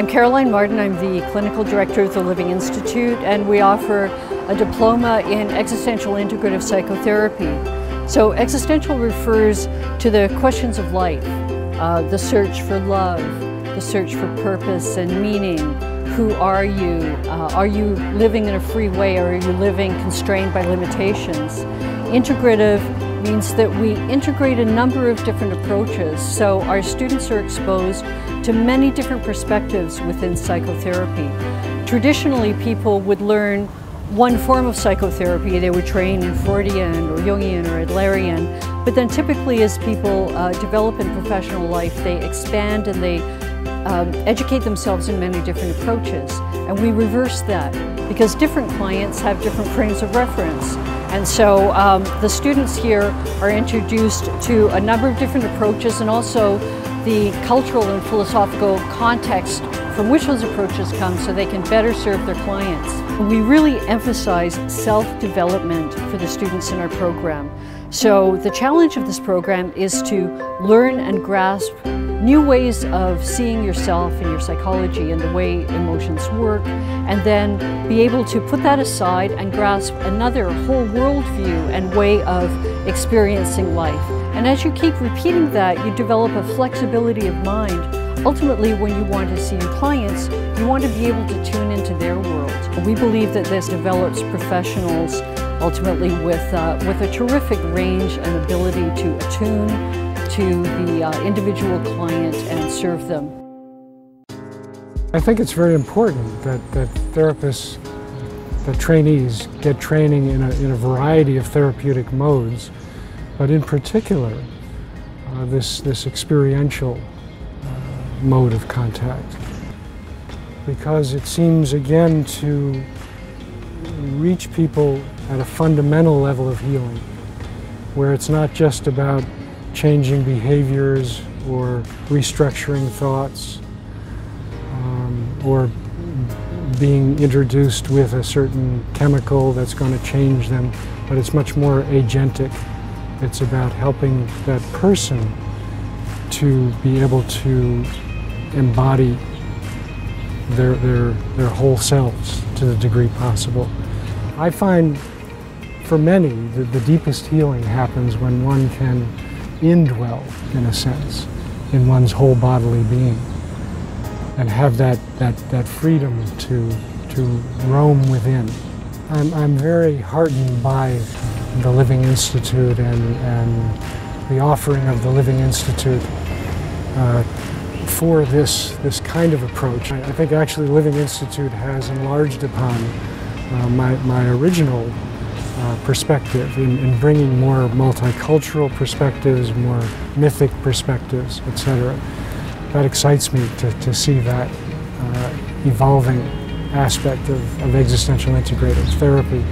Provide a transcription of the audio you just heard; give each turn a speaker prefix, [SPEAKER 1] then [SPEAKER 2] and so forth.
[SPEAKER 1] I'm Caroline Martin. I'm the Clinical Director of the Living Institute, and we offer a diploma in Existential Integrative Psychotherapy. So existential refers to the questions of life, the search for love, the search for purpose and meaning. Who are you? Are you living in a free way, or are you living constrained by limitations? Integrative means that we integrate a number of different approaches, so our students are exposed to many different perspectives within psychotherapy. Traditionally, people would learn one form of psychotherapy. They would train in Freudian or Jungian or Adlerian, but then typically as people develop in professional life, they expand and they educate themselves in many different approaches. And we reverse that because different clients have different frames of reference. And so the students here are introduced to a number of different approaches, and also the cultural and philosophical context from which those approaches come, so they can better serve their clients. We really emphasize self-development for the students in our program. So the challenge of this program is to learn and grasp new ways of seeing yourself and your psychology and the way emotions work, and then be able to put that aside and grasp another whole worldview and way of experiencing life. And as you keep repeating that, you develop a flexibility of mind. Ultimately, when you want to see your clients, you want to be able to tune into their world. We believe that this develops professionals ultimately with a terrific range and ability to attune to the individual client and serve them.
[SPEAKER 2] I think it's very important that therapists, that trainees get training in a variety of therapeutic modes, but in particular this experiential mode of contact, because it seems again to reach people at a fundamental level of healing, where it's not just about changing behaviors or restructuring thoughts or being introduced with a certain chemical that's going to change them, but it's much more agentic. It's about helping that person to be able to embody their whole selves to the degree possible. I find for many the deepest healing happens when one can indwell, in a sense, in one's whole bodily being, and have that freedom to roam within. I'm very heartened by the Living Institute and the offering of the Living Institute for this kind of approach. I think actually the Living Institute has enlarged upon my original perspective in bringing more multicultural perspectives, more mythic perspectives, etc. That excites me to see that evolving aspect of existential integrative therapy.